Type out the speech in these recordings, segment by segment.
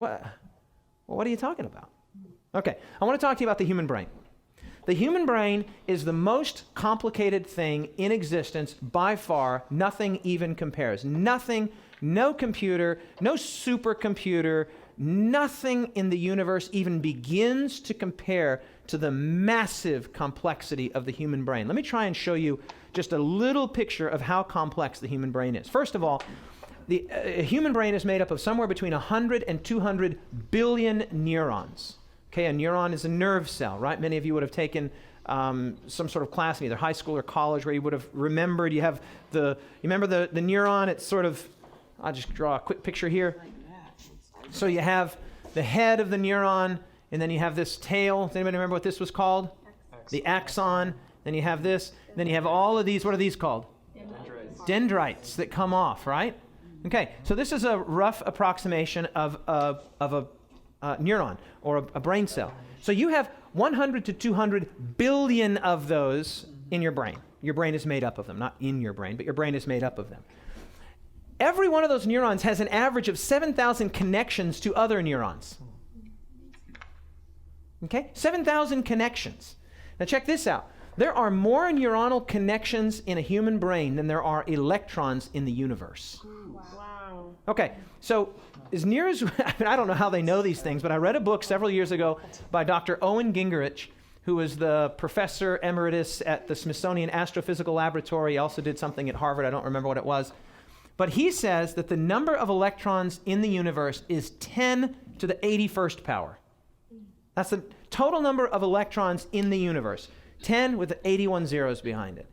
What? Well, what are you talking about? Okay, I want to talk to you about the human brain. The human brain is the most complicated thing in existence by far. Nothing even compares. Nothing, no computer, no supercomputer, nothing in the universe even begins to compare to the massive complexity of the human brain. Let me try and show you just a little picture of how complex the human brain is. First of all, the human brain is made up of somewhere between 100 and 200 billion neurons. Okay, a neuron is a nerve cell, right? Many of you would have taken some sort of class in either high school or college where you would have remembered. You remember the neuron? It's sort of, I'll just draw a quick picture here. So you have the head of the neuron, and then you have this tail. Does anybody remember what this was called? The axon. Then you have this. Then you have all of these. What are these called? Dendrites that come off, right? Okay, so this is a rough approximation of a neuron or a brain cell. So you have 100 to 200 billion of those in your brain. Your brain is made up of them, not in your brain, but your brain is made up of them. Every one of those neurons has an average of 7,000 connections to other neurons. Okay, 7,000 connections. Now check this out. There are more neuronal connections in a human brain than there are electrons in the universe. Wow. Okay, so as near as, I don't know how they know these things, but I read a book several years ago by Dr. Owen Gingerich, who was the professor emeritus at the Smithsonian Astrophysical Laboratory. He also did something at Harvard. I don't remember what it was. But he says that the number of electrons in the universe is 10 to the 81st power. That's the total number of electrons in the universe. 10 with 81 zeros behind it.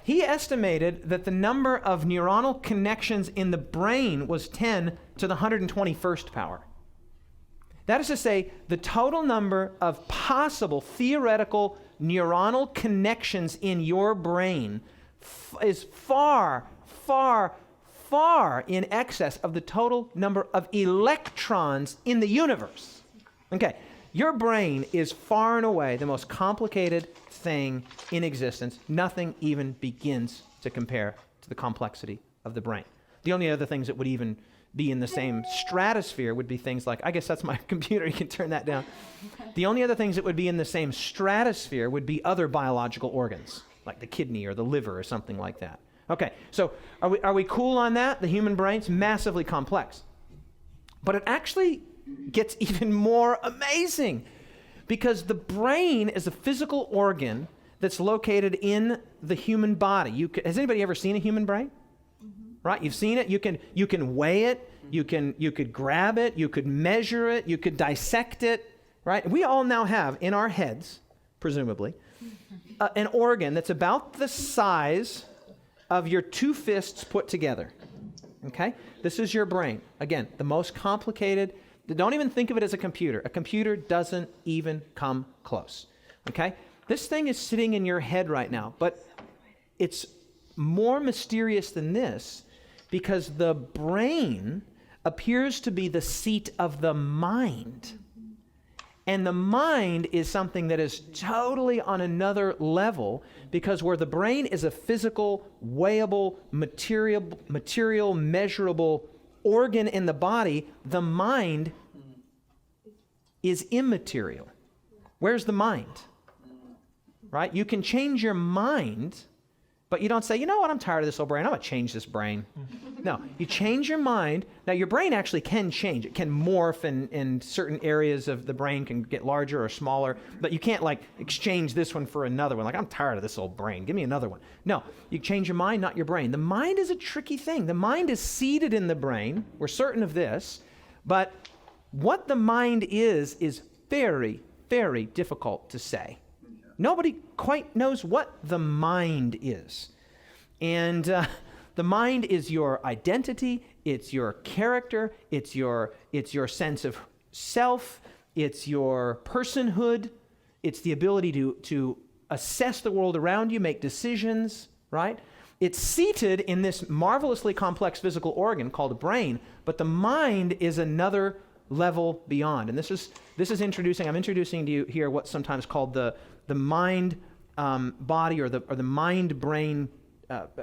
He estimated that the number of neuronal connections in the brain was 10 to the 121st power. That is to say, the total number of possible theoretical neuronal connections in your brain is far, far, far in excess of the total number of electrons in the universe. Okay, your brain is far and away the most complicated thing in existence. Nothing even begins to compare to the complexity of the brain. The only other things that would even be in the same stratosphere would be things like, I guess that's my computer, you can turn that down. The only other things that would be in the same stratosphere would be other biological organs, like the kidney or the liver or something like that. Okay, so are we cool on that? The human brain's massively complex. But it actually gets even more amazing, because the brain is a physical organ that's located in the human body. Has anybody ever seen a human brain? Mm-hmm. Right? You've seen it. You can weigh it. You could grab it. You could measure it. You could dissect it. Right? We all now have in our heads, presumably, an organ that's about the size of your two fists put together. Okay? This is your brain. Again, the most complicated. Don't even think of it as a computer. A computer doesn't even come close. Okay? This thing is sitting in your head right now, but it's more mysterious than this, because the brain appears to be the seat of the mind. And the mind is something that is totally on another level, because where the brain is a physical, weighable, material, measurable organ in the body, the mind is immaterial. Where's the mind? Right? You can change your mind, but you don't say, you know what, I'm tired of this old brain, I'm going to change this brain. No, you change your mind. Now, your brain actually can change. It can morph, and certain areas of the brain can get larger or smaller, but you can't, like, exchange this one for another one. Like, I'm tired of this old brain. Give me another one. No, you change your mind, not your brain. The mind is a tricky thing. The mind is seated in the brain. We're certain of this, but what the mind is very, very difficult to say. Nobody quite knows what the mind is. And the mind is your identity, it's your character, it's your sense of self, it's your personhood, it's the ability to assess the world around you, make decisions, right? It's seated in this marvelously complex physical organ called a brain, but the mind is another level beyond. And this is I'm introducing to you here what's sometimes called the mind body or the mind brain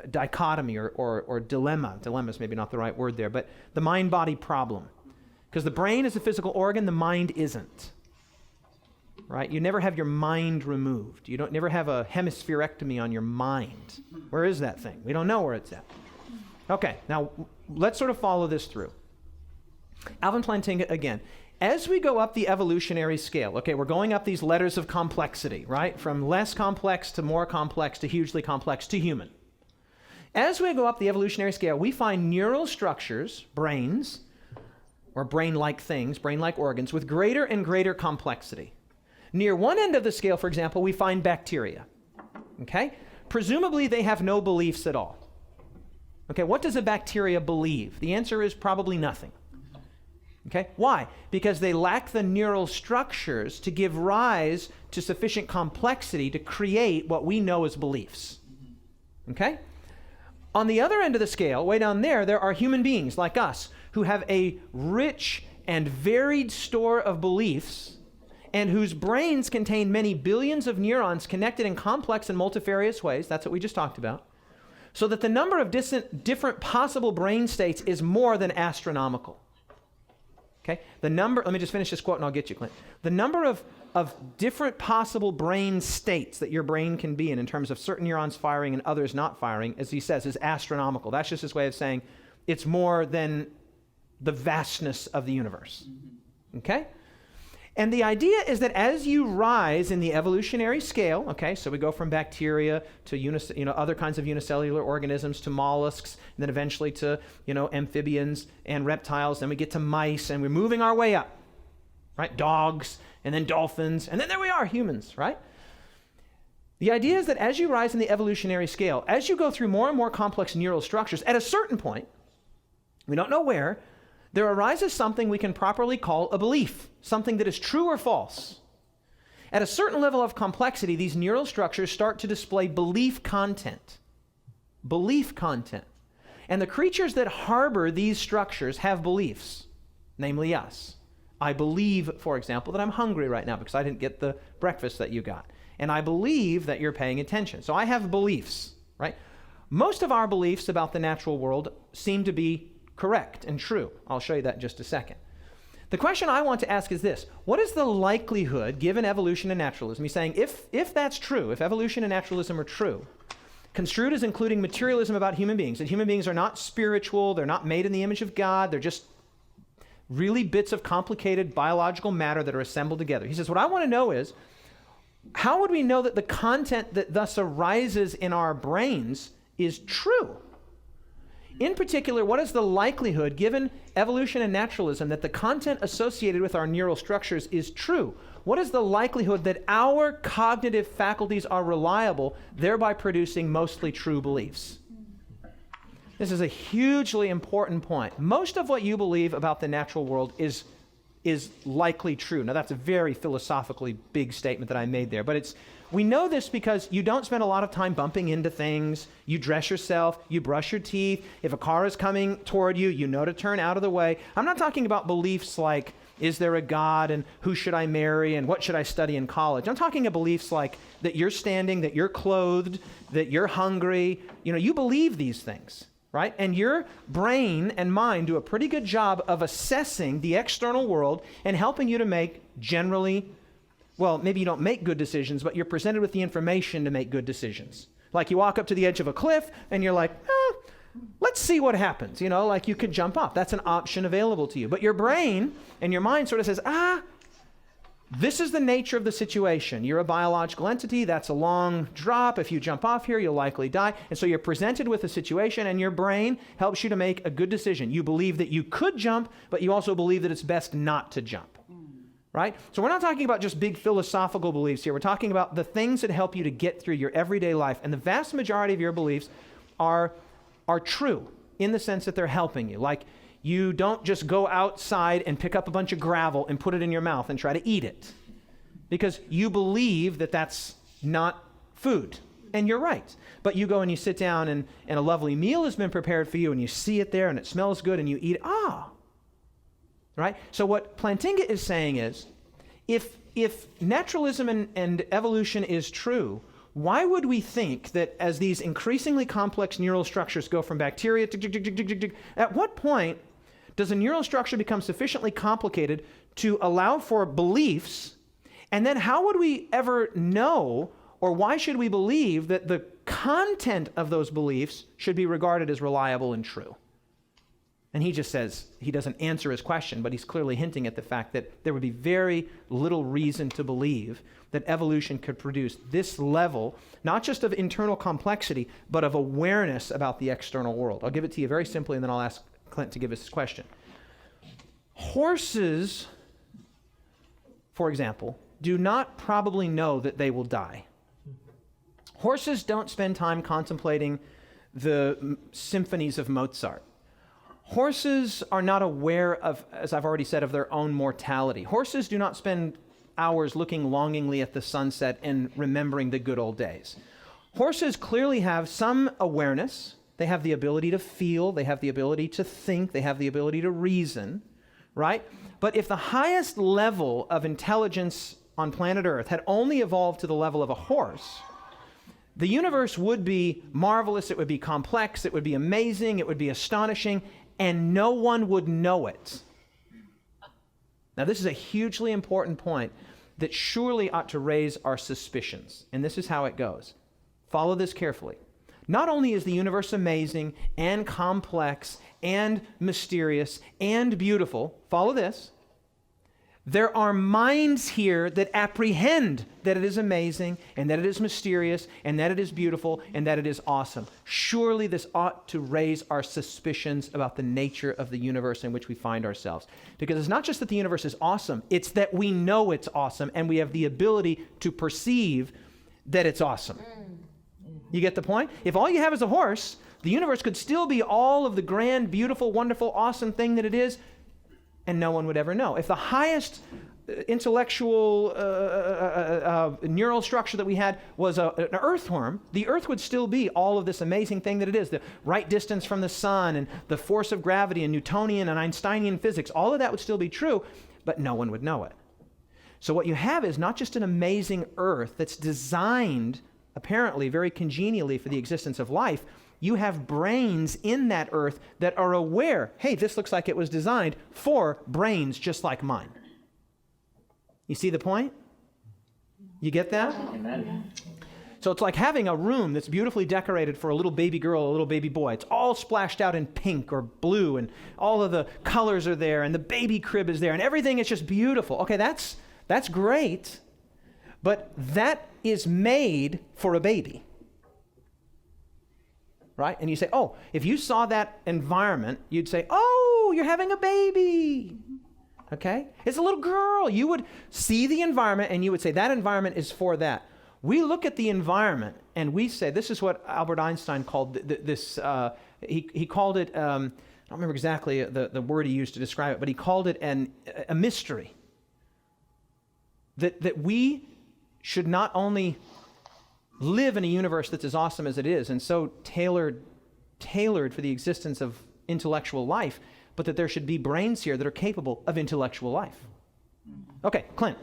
dichotomy or dilemma. Dilemma is maybe not the right word there, but the mind body problem. Because the brain is a physical organ, the mind isn't. Right? You never have your mind removed. You don't never have a hemispherectomy on your mind. Where is that thing? We don't know where it's at. Okay, now let's sort of follow this through. Alvin Plantinga again. As we go up the evolutionary scale, okay, we're going up these letters of complexity, right? From less complex to more complex to hugely complex to human. As we go up the evolutionary scale, we find neural structures, brains, or brain-like things, brain-like organs, with greater and greater complexity. Near one end of the scale, for example, we find bacteria, okay? Presumably, they have no beliefs at all. Okay, what does a bacteria believe? The answer is probably nothing. Okay, why? Because they lack the neural structures to give rise to sufficient complexity to create what we know as beliefs. Okay? On the other end of the scale, way down there are human beings like us who have a rich and varied store of beliefs and whose brains contain many billions of neurons connected in complex and multifarious ways. That's what we just talked about. So that the number of different possible brain states is more than astronomical. Okay? Let me just finish this quote and I'll get you, Clint. The number of different possible brain states that your brain can be in terms of certain neurons firing and others not firing, as he says, is astronomical. That's just his way of saying it's more than the vastness of the universe. Okay? And the idea is that as you rise in the evolutionary scale, okay, so we go from bacteria to other kinds of unicellular organisms to mollusks, and then eventually to amphibians and reptiles, then we get to mice, and we're moving our way up, right? Dogs, and then dolphins, and then there we are, humans, right? The idea is that as you rise in the evolutionary scale, as you go through more and more complex neural structures, at a certain point, we don't know where, there arises something we can properly call a belief, something that is true or false. At a certain level of complexity, these neural structures start to display belief content. Belief content. And the creatures that harbor these structures have beliefs, namely us. I believe, for example, that I'm hungry right now because I didn't get the breakfast that you got. And I believe that you're paying attention. So I have beliefs, right? Most of our beliefs about the natural world seem to be correct and true. I'll show you that in just a second. The question I want to ask is this: what is the likelihood, given evolution and naturalism? He's saying if that's true, if evolution and naturalism are true, construed as including materialism about human beings, that human beings are not spiritual, they're not made in the image of God, they're just really bits of complicated biological matter that are assembled together. He says, what I want to know is, how would we know that the content that thus arises in our brains is true? In particular, what is the likelihood, given evolution and naturalism, that the content associated with our neural structures is true? What is the likelihood that our cognitive faculties are reliable, thereby producing mostly true beliefs? This is a hugely important point. Most of what you believe about the natural world is likely true. Now, that's a very philosophically big statement that I made there, but we know this because you don't spend a lot of time bumping into things. You dress yourself, you brush your teeth. If a car is coming toward you, you know to turn out of the way. I'm not talking about beliefs like, is there a God, and who should I marry, and what should I study in college? I'm talking about beliefs like that you're standing, that you're clothed, that you're hungry. You believe these things, right? And your brain and mind do a pretty good job of assessing the external world and helping you to make generally, well, maybe you don't make good decisions, but you're presented with the information to make good decisions. Like you walk up to the edge of a cliff and you're like, let's see what happens. Like you could jump off. That's an option available to you. But your brain and your mind sort of says, this is the nature of the situation. You're a biological entity. That's a long drop. If you jump off here, you'll likely die. And so you're presented with a situation and your brain helps you to make a good decision. You believe that you could jump, but you also believe that it's best not to jump. Right? So we're not talking about just big philosophical beliefs here. We're talking about the things that help you to get through your everyday life. And the vast majority of your beliefs are true in the sense that they're helping you. Like you don't just go outside and pick up a bunch of gravel and put it in your mouth and try to eat it. Because you believe that that's not food. And you're right. But you go and you sit down and a lovely meal has been prepared for you and you see it there and it smells good and you eat it. Right? So what Plantinga is saying is, if naturalism and evolution is true, why would we think that as these increasingly complex neural structures go from bacteria to, at what point Does a neural structure become sufficiently complicated to allow for beliefs? And then how would we ever know, or why should we believe that the content of those beliefs should be regarded as reliable and true? And he just says, he doesn't answer his question, but he's clearly hinting at the fact that there would be very little reason to believe that evolution could produce this level, not just of internal complexity, but of awareness about the external world. I'll give it to you very simply, and then I'll ask Clint to give us his question. Horses, for example, do not probably know that they will die. Horses don't spend time contemplating the symphonies of Mozart. Horses are not aware of, as I've already said, of their own mortality. Horses do not spend hours looking longingly at the sunset and remembering the good old days. Horses clearly have some awareness. They have the ability to feel. They have the ability to think. They have the ability to reason, right? But if the highest level of intelligence on planet Earth had only evolved to the level of a horse, the universe would be marvelous, it would be complex, it would be amazing, it would be astonishing, and no one would know it. Now, this is a hugely important point that surely ought to raise our suspicions, and this is how it goes. Follow this carefully. Not only is the universe amazing and complex and mysterious and beautiful, follow this, there are minds here that apprehend that it is amazing and that it is mysterious and that it is beautiful and that it is awesome. Surely this ought to raise our suspicions about the nature of the universe in which we find ourselves. Because it's not just that the universe is awesome, it's that we know it's awesome and we have the ability to perceive that it's awesome. You get the point? If all you have is a horse, the universe could still be all of the grand, beautiful, wonderful, awesome thing that it is, and no one would ever know. If the highest intellectual neural structure that we had was an earthworm, the earth would still be all of this amazing thing that it is, the right distance from the sun and the force of gravity and Newtonian and Einsteinian physics. All of that would still be true, but no one would know it. So what you have is not just an amazing earth that's designed, apparently very congenially, for the existence of life. You have brains in that earth that are aware, hey, this looks like it was designed for brains just like mine. You see the point? You get that? Amen. So it's like having a room that's beautifully decorated for a little baby girl or a little baby boy. It's all splashed out in pink or blue, and all of the colors are there, and the baby crib is there, and everything is just beautiful. Okay, that's great, but that is made for a baby. Right? And you say, oh, if you saw that environment, you'd say, oh, you're having a baby. Okay? It's a little girl. You would see the environment and you would say, that environment is for that. We look at the environment and we say, this is what Albert Einstein called this, he called it, I don't remember exactly the word he used to describe it, but he called it a mystery. That we should not only live in a universe that's as awesome as it is and so tailored for the existence of intellectual life, but that there should be brains here that are capable of intellectual life. Okay, Clint.